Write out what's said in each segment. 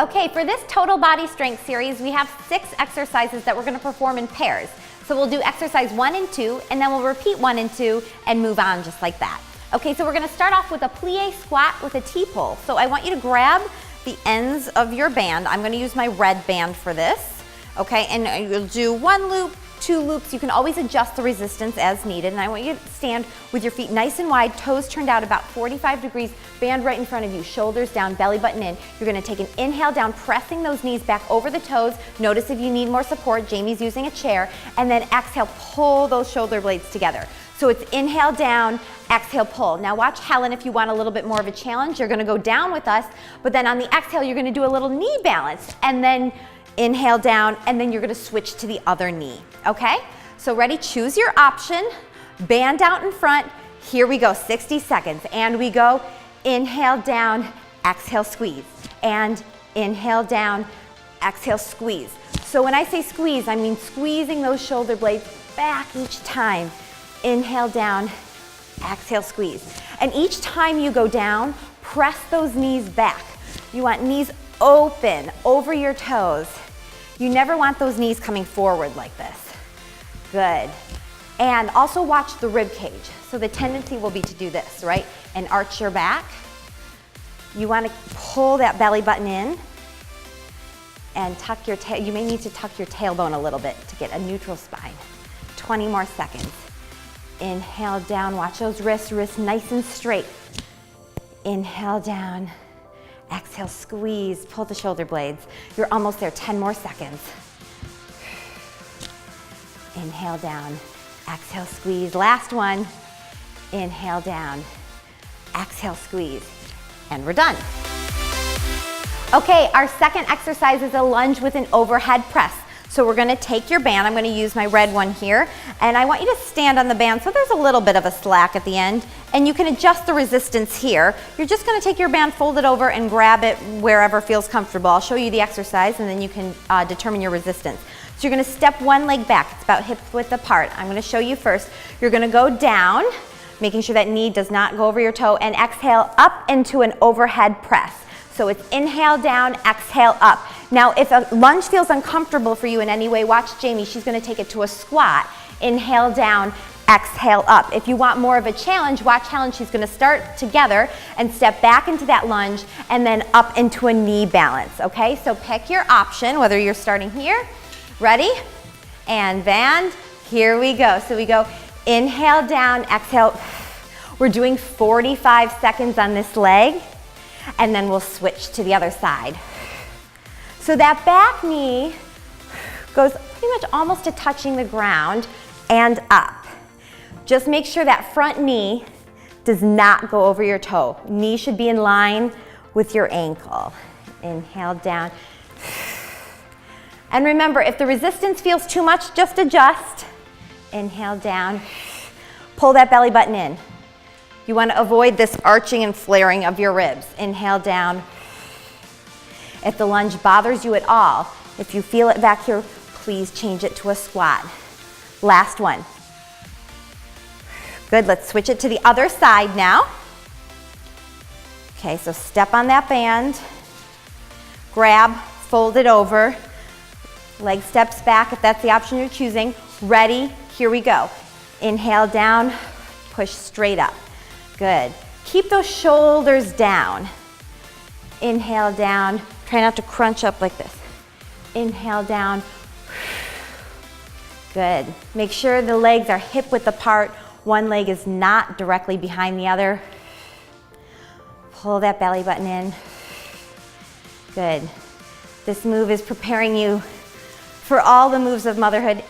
Okay, for this total body strength series, we have 6 exercises that we're going to perform in pairs. So we'll do exercise 1 and 2, and then we'll repeat 1 and 2 and move on just like that. Okay, so we're going to start off with a plie squat with a T-pull. So I want you to grab the ends of your band. I'm going to use my red band for this. Okay, and you'll do 1 loop, 2 loops. You can always adjust the resistance as needed. And I want you to stand with your feet nice and wide, toes turned out about 45 degrees, band right in front of you, shoulders down, belly button in. You're going to take an inhale down, pressing those knees back over the toes. Notice if you need more support, Jamie's using a chair. And then exhale, pull those shoulder blades together. So it's inhale down, exhale pull. Now watch Helen, if you want a little bit more of a challenge, you're going to go down with us, but then on the exhale, you're going to do a little knee balance. And then inhale down, and then you're going to switch to the other knee. Okay, so ready, choose your option, band out in front, here we go, 60 seconds, and we go, inhale down, exhale squeeze, and inhale down, exhale squeeze. So when I say squeeze, I mean squeezing those shoulder blades back each time. Inhale down, exhale squeeze. And each time you go down, press those knees back. You want knees open over your toes. You never want those knees coming forward like this. Good. And also watch the rib cage. So the tendency will be to do this, right? And arch your back. You want to pull that belly button in and tuck your tail. You may need to tuck your tailbone a little bit to get a neutral spine. 20 more seconds. Inhale down, watch those wrists nice and straight. Inhale down, exhale, squeeze, pull the shoulder blades. You're almost there, 10 more seconds. Inhale down, exhale, squeeze. Last one. Inhale down, exhale, squeeze. And we're done. Okay, our second exercise is a lunge with an overhead press. So we're gonna take your band, I'm gonna use my red one here, and I want you to stand on the band so there's a little bit of a slack at the end, and you can adjust the resistance here. You're just gonna take your band, fold it over, and grab it wherever feels comfortable. I'll show you the exercise, and then you can determine your resistance. So you're gonna step one leg back, it's about hip width apart. I'm gonna show you first. You're gonna go down, making sure that knee does not go over your toe, and exhale up into an overhead press. So it's inhale down, exhale up. Now, if a lunge feels uncomfortable for you in any way, watch Jamie. She's going to take it to a squat. Inhale down, exhale up. If you want more of a challenge, watch Helen. She's going to start together and step back into that lunge and then up into a knee balance. Okay, so pick your option, whether you're starting here. Ready? And band. Here we go. So we go inhale down, exhale. We're doing 45 seconds on this leg, and then we'll switch to the other side. So that back knee goes pretty much almost to touching the ground and up. Just make sure that front knee does not go over your toe. Knee should be in line with your ankle. Inhale down. And remember, if the resistance feels too much, just adjust. Inhale down. Pull that belly button in. You want to avoid this arching and flaring of your ribs. Inhale down. If the lunge bothers you at all, if you feel it back here, please change it to a squat. Last one. Good, let's switch it to the other side now. Okay, so step on that band, grab, fold it over, leg steps back if that's the option you're choosing. Ready, here we go. Inhale down, push straight up. Good. Keep those shoulders down. Inhale down. Try not to crunch up like this. Inhale down. Good. Make sure the legs are hip width apart. One leg is not directly behind the other. Pull that belly button in. Good. This move is preparing you for all the moves of motherhood.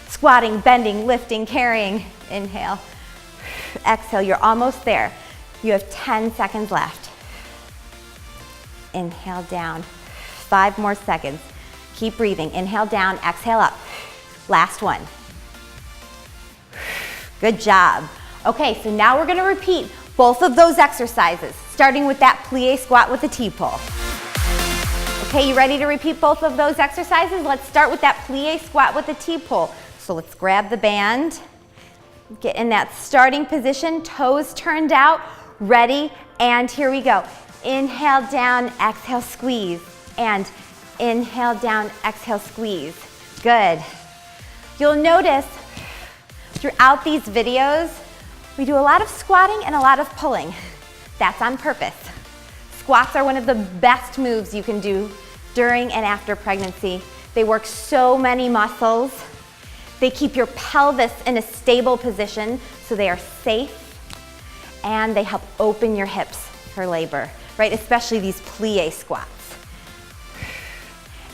Squatting, bending, lifting, carrying. Inhale. Exhale, you're almost there. You have 10 seconds left. Inhale down. 5 more seconds. Keep breathing. Inhale down, exhale up. Last one. Good job. Okay, so now we're gonna repeat both of those exercises, starting with that plie squat with the T-pull. Okay, you ready to repeat both of those exercises? Let's start with that plie squat with the T-pull. So let's grab the band, get in that starting position, toes turned out, ready, and here we go. inhale down, exhale, squeeze. And inhale down, exhale, squeeze. Good. You'll notice throughout these videos, we do a lot of squatting and a lot of pulling. That's on purpose. Squats are one of the best moves you can do during and after pregnancy. They work so many muscles. They keep your pelvis in a stable position so they are safe, and they help open your hips for labor, right? Especially these plie squats.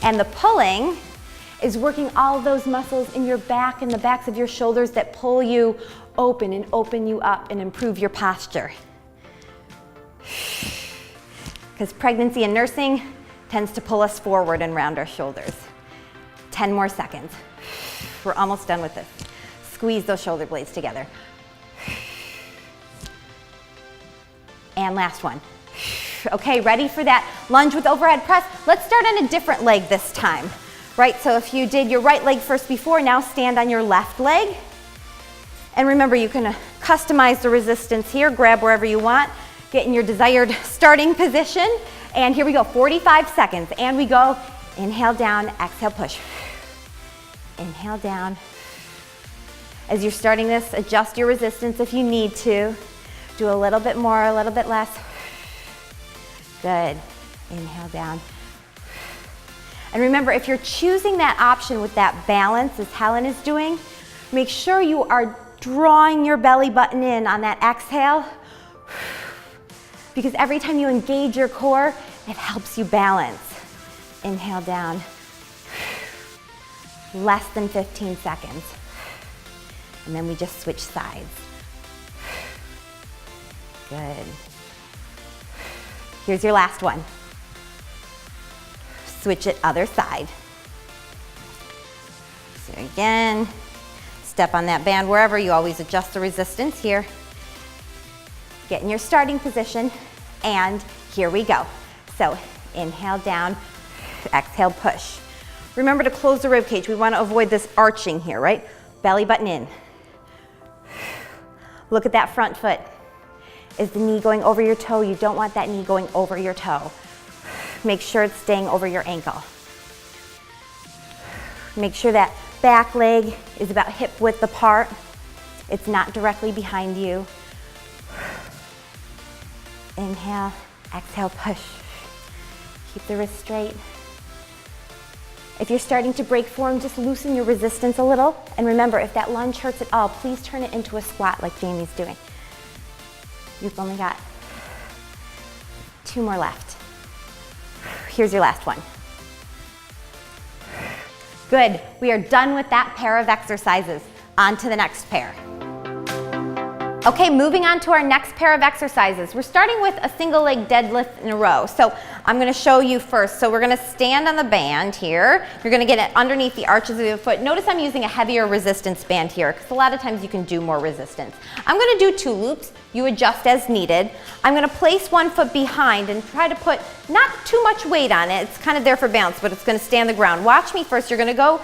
And the pulling is working all those muscles in your back and the backs of your shoulders that pull you open and open you up and improve your posture. Because pregnancy and nursing tends to pull us forward and round our shoulders. 10 more seconds. We're almost done with this. Squeeze those shoulder blades together. And last one. Okay, ready for that lunge with overhead press? Let's start on a different leg this time, right? So if you did your right leg first before, now stand on your left leg. And remember, you can customize the resistance here, grab wherever you want, get in your desired starting position. And here we go, 45 seconds. And we go, inhale down, exhale, push. Inhale down. As you're starting this, adjust your resistance if you need to. Do a little bit more, a little bit less. Good. Inhale down. And remember, if you're choosing that option with that balance, as Helen is doing, make sure you are drawing your belly button in on that exhale, because every time you engage your core, it helps you balance. Inhale down. Less than 15 seconds. And then we just switch sides. Good. Here's your last one. Switch it other side. So again, step on that band wherever. You always adjust the resistance here. Get in your starting position, and here we go. So inhale down, exhale, push. Remember to close the rib cage. We want to avoid this arching here, right? Belly button in. Look at that front foot. Is the knee going over your toe? You don't want that knee going over your toe. Make sure it's staying over your ankle. Make sure that back leg is about hip width apart. It's not directly behind you. Inhale, exhale, push. Keep the wrist straight. If you're starting to break form, just loosen your resistance a little. And remember, if that lunge hurts at all, please turn it into a squat like Jamie's doing. You've only got 2 more left. Here's your last one. Good, we are done with that pair of exercises. On to the next pair. Okay, moving on to our next pair of exercises. We're starting with a single leg deadlift in a row. So I'm gonna show you first. So we're gonna stand on the band here. You're gonna get it underneath the arches of your foot. Notice I'm using a heavier resistance band here, because a lot of times you can do more resistance. I'm gonna do 2 loops. You adjust as needed. I'm gonna place one foot behind and try to put not too much weight on it. It's kind of there for balance, but it's gonna stay on the ground. Watch me first. You're gonna go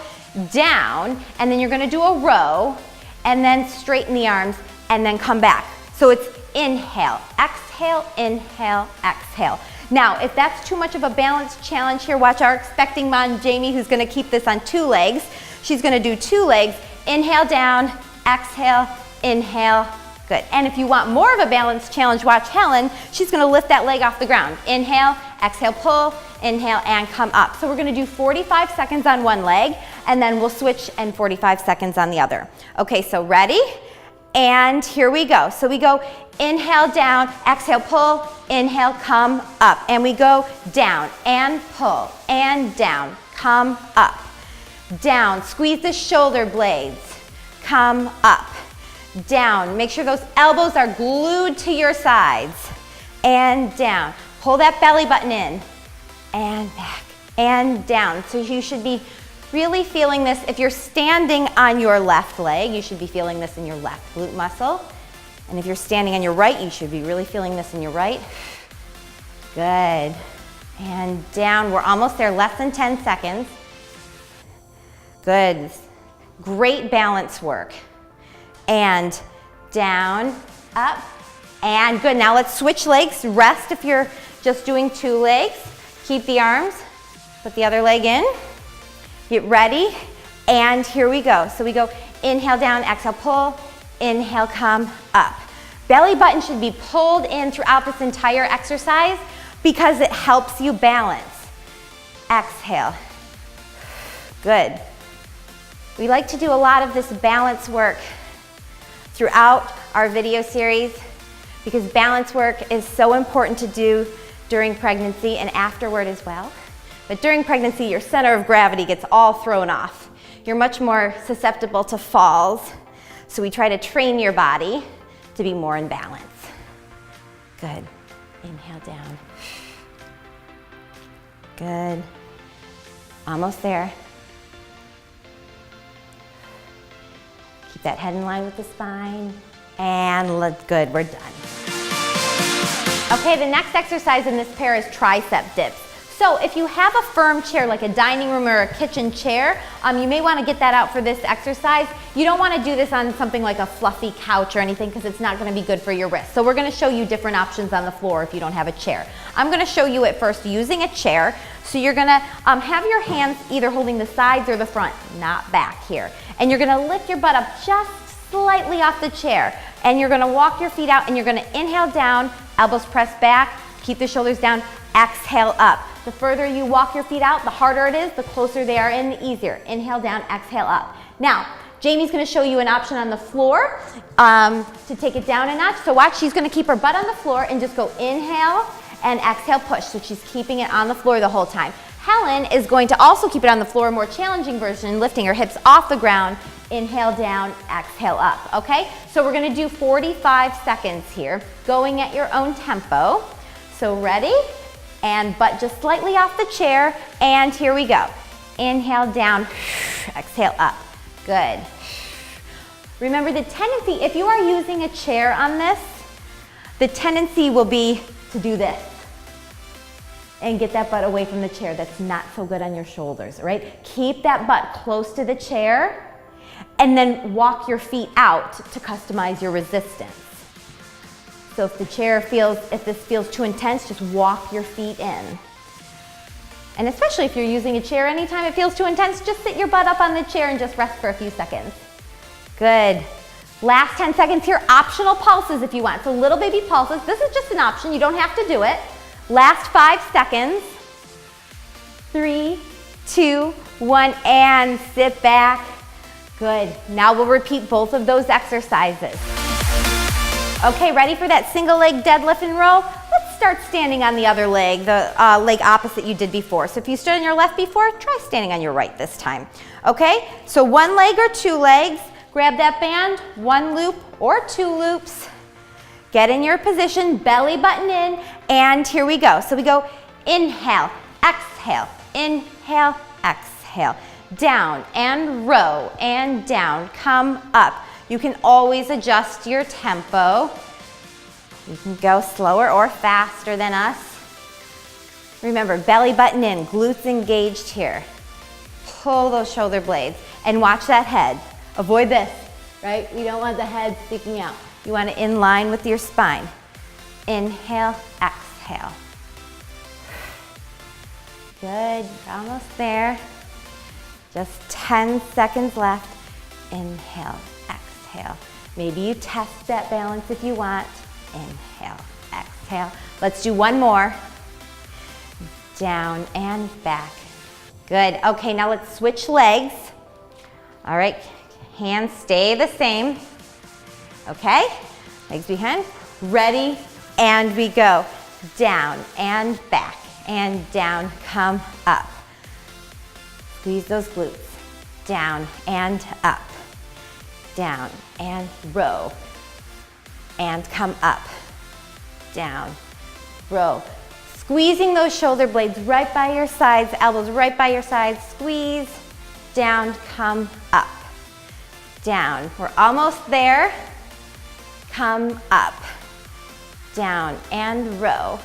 down, and then you're gonna do a row, and then straighten the arms, and then come back. So it's inhale, exhale, inhale, exhale. Now, if that's too much of a balance challenge here, watch our expecting mom, Jamie, who's gonna keep this on 2 legs. She's gonna do 2 legs, inhale down, exhale, inhale, good. And if you want more of a balance challenge, watch Helen. She's gonna lift that leg off the ground. Inhale, exhale, pull, inhale, and come up. So we're gonna do 45 seconds on one leg, and then we'll switch and 45 seconds on the other. Okay, so ready? And here we go. So we go inhale down, exhale pull, inhale come up. And we go down and pull and down, come up. Down, squeeze the shoulder blades, come up. Down, make sure those elbows are glued to your sides. And down, pull that belly button in. And back and down. So you should be really feeling this. If you're standing on your left leg, you should be feeling this in your left glute muscle. And if you're standing on your right, you should be really feeling this in your right. Good. And down. We're almost there, less than 10 seconds. Good. Great balance work. And down, up, and good. Now let's switch legs. Rest if you're just doing 2 legs. Keep the arms, put the other leg in. Get ready, and here we go. So we go inhale down, exhale pull, inhale come up. Belly button should be pulled in throughout this entire exercise because it helps you balance. Exhale. Good. We like to do a lot of this balance work throughout our video series because balance work is so important to do during pregnancy and afterward as well. But during pregnancy, your center of gravity gets all thrown off. You're much more susceptible to falls, so we try to train your body to be more in balance. Good. Inhale down. Good. Almost there. Keep that head in line with the spine. And good, we're done. Okay, the next exercise in this pair is tricep dips. So if you have a firm chair, like a dining room or a kitchen chair, you may want to get that out for this exercise. You don't want to do this on something like a fluffy couch or anything because it's not going to be good for your wrist. So we're going to show you different options on the floor if you don't have a chair. I'm going to show you it first using a chair. So you're going to have your hands either holding the sides or the front, not back here. And you're going to lift your butt up just slightly off the chair. And you're going to walk your feet out and you're going to inhale down, elbows press back, keep the shoulders down, exhale up. The further you walk your feet out, the harder it is, the closer they are in, the easier. Inhale down, exhale up. Now, Jamie's gonna show you an option on the floor to take it down a notch. So watch, she's gonna keep her butt on the floor and just go inhale and exhale push. So she's keeping it on the floor the whole time. Helen is going to also keep it on the floor, a more challenging version, lifting her hips off the ground. Inhale down, exhale up, okay? So we're gonna do 45 seconds here, going at your own tempo. So ready? And butt just slightly off the chair, and here we go. Inhale down, exhale up. Good. Remember the tendency, if you are using a chair on this, the tendency will be to do this and get that butt away from the chair. That's not so good on your shoulders, right? Keep that butt close to the chair and then walk your feet out to customize your resistance. So if this feels too intense, just walk your feet in. And especially if you're using a chair, anytime it feels too intense, just sit your butt up on the chair and just rest for a few seconds. Good. Last 10 seconds here, optional pulses if you want. So little baby pulses, this is just an option, you don't have to do it. Last 5 seconds. 3, 2, 1, and sit back. Good. Now we'll repeat both of those exercises. Okay, ready for that single leg deadlift and row? Let's start standing on the other leg, the leg opposite you did before. So if you stood on your left before, try standing on your right this time. Okay, so 1 leg or 2 legs, grab that band, 1 loop or 2 loops. Get in your position, belly button in, and here we go. So we go inhale, exhale, down and row and down, come up. You can always adjust your tempo. You can go slower or faster than us. Remember, belly button in, glutes engaged here. Pull those shoulder blades and watch that head. Avoid this, right? You don't want the head sticking out. You want it in line with your spine. Inhale, exhale. Good, you're almost there. Just 10 seconds left. Inhale, exhale. Maybe you test that balance if you want. Inhale, exhale. Let's do 1 more. Down and back. Good. Okay, now let's switch legs. All right, hands stay the same. Okay, legs behind. Ready, and we go. Down and back, and down, come up. Squeeze those glutes. Down and up. Down and row. And come up. Down, row. Squeezing those shoulder blades right by your sides, elbows right by your sides. Squeeze, down, come up. Down, we're almost there. Come up. Down and row.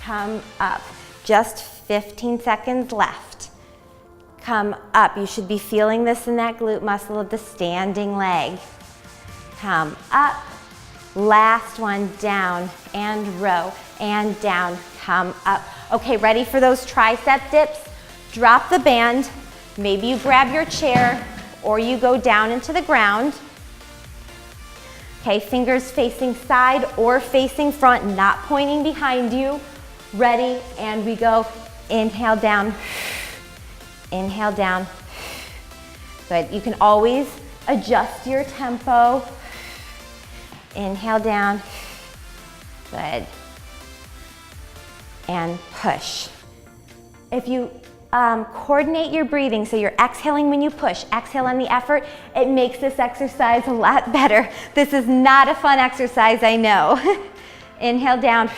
Come up. Just 15 seconds left. Come up. You should be feeling this in that glute muscle of the standing leg. Come up Last one, down and row and down, come up. Okay, ready for those tricep dips? Drop the band. Maybe you grab your chair or you go down into the ground. Okay, fingers facing side or facing front, not pointing behind you. Ready, and we go. Inhale down, inhale down. Good, you can always adjust your tempo. Inhale down, good. And push. If you coordinate your breathing, so you're exhaling when you push, exhale on the effort, it makes this exercise a lot better. This is not a fun exercise, I know. Inhale down.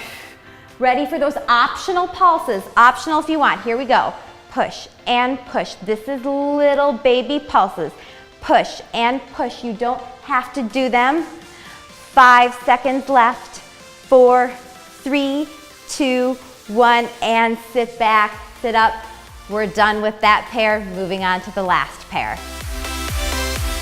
Ready for those optional pulses, optional if you want. Here we go. Push and push. This is little baby pulses. Push and push. You don't have to do them. 5 seconds left. 4, 3, 2, 1, and sit back, sit up. We're done with that pair. Moving on to the last pair.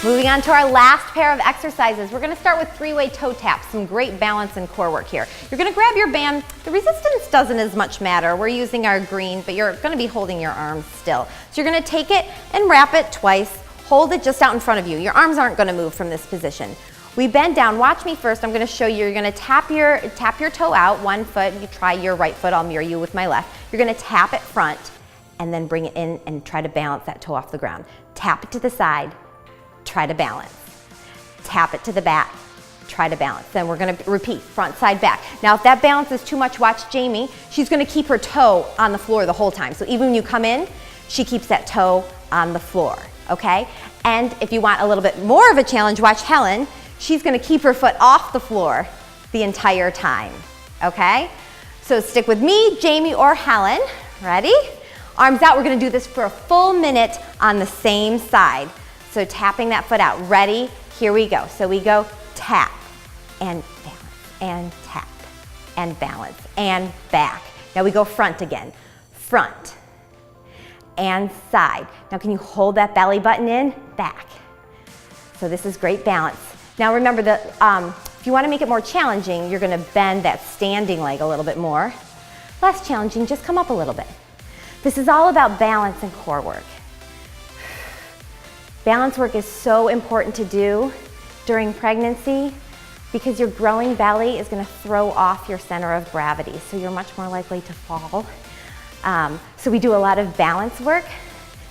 Moving on to our last pair of exercises. We're gonna start with 3-way toe taps, some great balance and core work here. You're gonna grab your band. The resistance doesn't as much matter. We're using our green, but you're gonna be holding your arms still. So you're gonna take it and wrap it twice. Hold it just out in front of you. Your arms aren't gonna move from this position. We bend down. Watch me first. I'm gonna show you. You're gonna tap your toe out, one foot. You try your right foot. I'll mirror you with my left. You're gonna tap it front and then bring it in and try to balance that toe off the ground. Tap it to the side. Try to balance. Tap it to the back, try to balance. Then we're gonna repeat, front, side, back. Now if that balance is too much, watch Jamie. She's gonna keep her toe on the floor the whole time. So even when you come in, she keeps that toe on the floor, okay? And if you want a little bit more of a challenge, watch Helen. She's gonna keep her foot off the floor the entire time, okay? So stick with me, Jamie, or Helen. Ready? Arms out, we're gonna do this for a full minute on the same side. So tapping that foot out. Ready? Here we go. So we go tap and balance and tap and balance and back. Now we go front again. Front and side. Now can you hold that belly button in? Back. So this is great balance. Now remember that if you want to make it more challenging, you're going to bend that standing leg a little bit more. Less challenging, just come up a little bit. This is all about balance and core work. Balance work is so important to do during pregnancy because your growing belly is going to throw off your center of gravity, so you're much more likely to fall. So we do a lot of balance work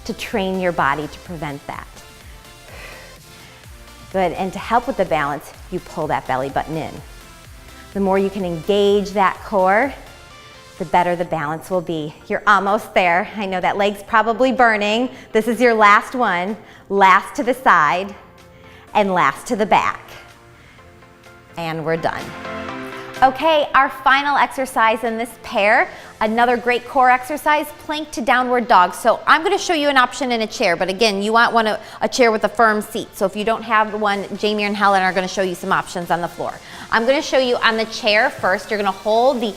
to train your body to prevent that. Good, and to help with the balance, you pull that belly button in. The more you can engage that core, the better the balance will be. You're almost there. I know that leg's probably burning. This is your last one. Last to the side and last to the back. And we're done. Okay, our final exercise in this pair, another great core exercise, plank to downward dog. So I'm gonna show you an option in a chair, but again, you want a chair with a firm seat. So if you don't have one, Jamie and Helen are gonna show you some options on the floor. I'm gonna show you on the chair first. You're gonna hold the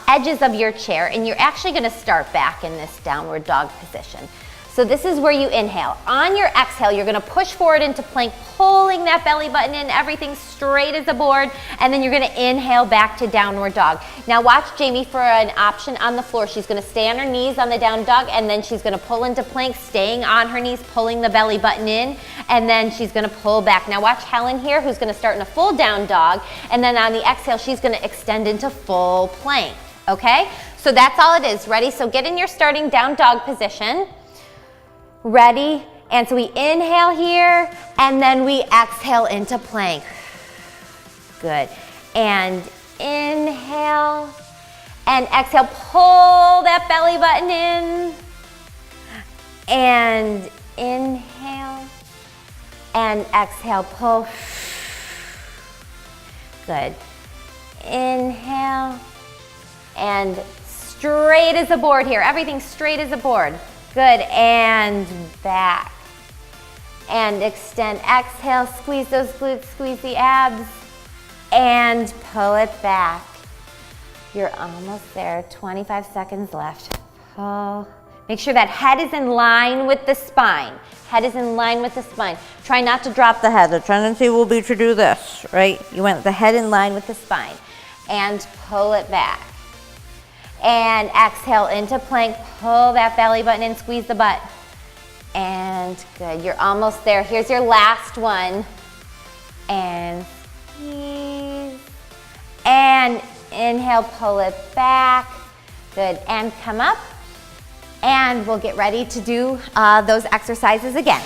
edges of your chair and you're actually gonna start back in this downward dog position. So this is where you inhale. On your exhale, you're gonna push forward into plank, pulling that belly button in, everything straight as a board, and then you're gonna inhale back to downward dog. Now watch Jamie for an option on the floor. She's gonna stay on her knees on the down dog, and then she's gonna pull into plank, staying on her knees, pulling the belly button in, and then she's gonna pull back. Now watch Helen here, who's gonna start in a full down dog, and then on the exhale, she's gonna extend into full plank, okay? So that's all it is. Ready? So get in your starting down dog position. Ready? And so we inhale here, and then we exhale into plank. Good. And inhale, and exhale, pull that belly button in. And inhale, and exhale, pull. Good. Inhale, and straight as a board here. Everything straight as a board. Good, and back. And extend, exhale, squeeze those glutes, squeeze the abs, and pull it back. You're almost there, 25 seconds left. Pull, Make sure that head is in line with the spine. Head is in line with the spine. Try not to drop the head. The tendency will be to do this, right? You want the head in line with the spine. And pull it back. And exhale into plank. Pull that belly button in, squeeze the butt. And good, you're almost there. Here's your last one. And squeeze. And inhale, pull it back. Good, and come up. And we'll get ready to do those exercises again.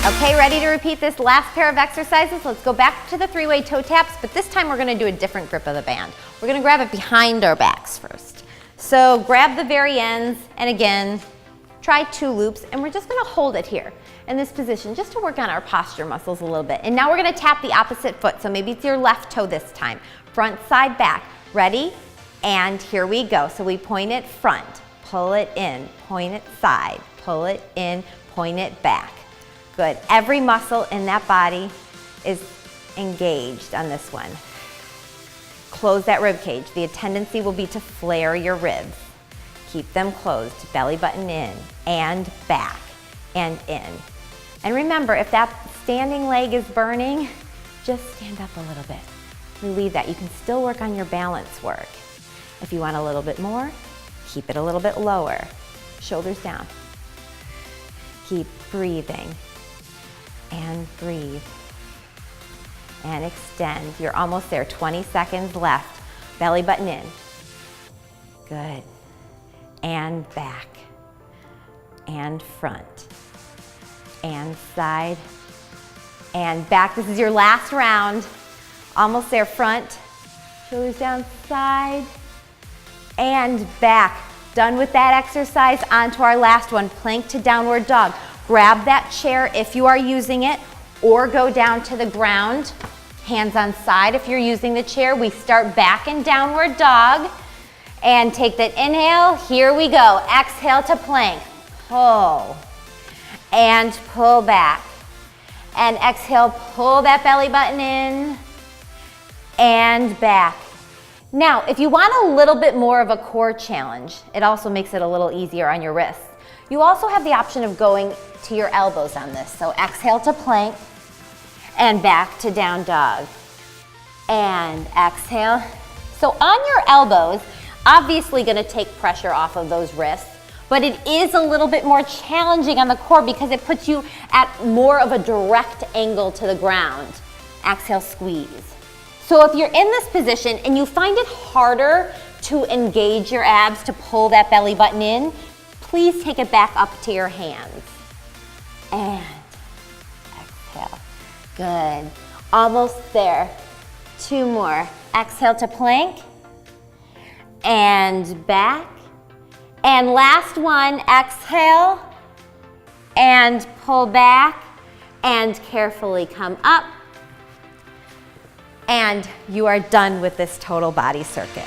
Okay, ready to repeat this last pair of exercises? Let's go back to the three-way toe taps, but this time we're gonna do a different grip of the band. We're gonna grab it behind our backs first. So grab the very ends, and again, try 2 loops, and we're just gonna hold it here in this position just to work on our posture muscles a little bit. And now we're gonna tap the opposite foot, so maybe it's your left toe this time. Front, side, back. Ready? And here we go. So we point it front. Pull it in, point it side, pull it in, point it back. Good. Every muscle in that body is engaged on this one. Close that rib cage. The tendency will be to flare your ribs. Keep them closed. Belly button in and back and in. And remember, if that standing leg is burning, just stand up a little bit. Relieve that. You can still work on your balance work. If you want a little bit more, keep it a little bit lower. Shoulders down. Keep breathing. And breathe. And extend. You're almost there. 20 seconds left. Belly button in. Good. And back. And front. And side. And back. This is your last round. Almost there. Front. Shoulders down. Side. And back. Done with that exercise. On to our last one, plank to downward dog. Grab that chair if you are using it, or go down to the ground. Hands on side if you're using the chair. We start back in downward dog. And take that inhale. Here we go. Exhale to plank. Pull. And pull back. And exhale, pull that belly button in. And back. Now, if you want a little bit more of a core challenge, it also makes it a little easier on your wrists. You also have the option of going to your elbows on this. So exhale to plank and back to down dog. And exhale. So on your elbows, obviously gonna take pressure off of those wrists, but it is a little bit more challenging on the core because it puts you at more of a direct angle to the ground. Exhale, squeeze. So if you're in this position and you find it harder to engage your abs, to pull that belly button in, please take it back up to your hands. And exhale. Good. Almost there. 2 more. Exhale to plank. And back. And last one, exhale. And pull back. And carefully come up. And you are done with this total body circuit.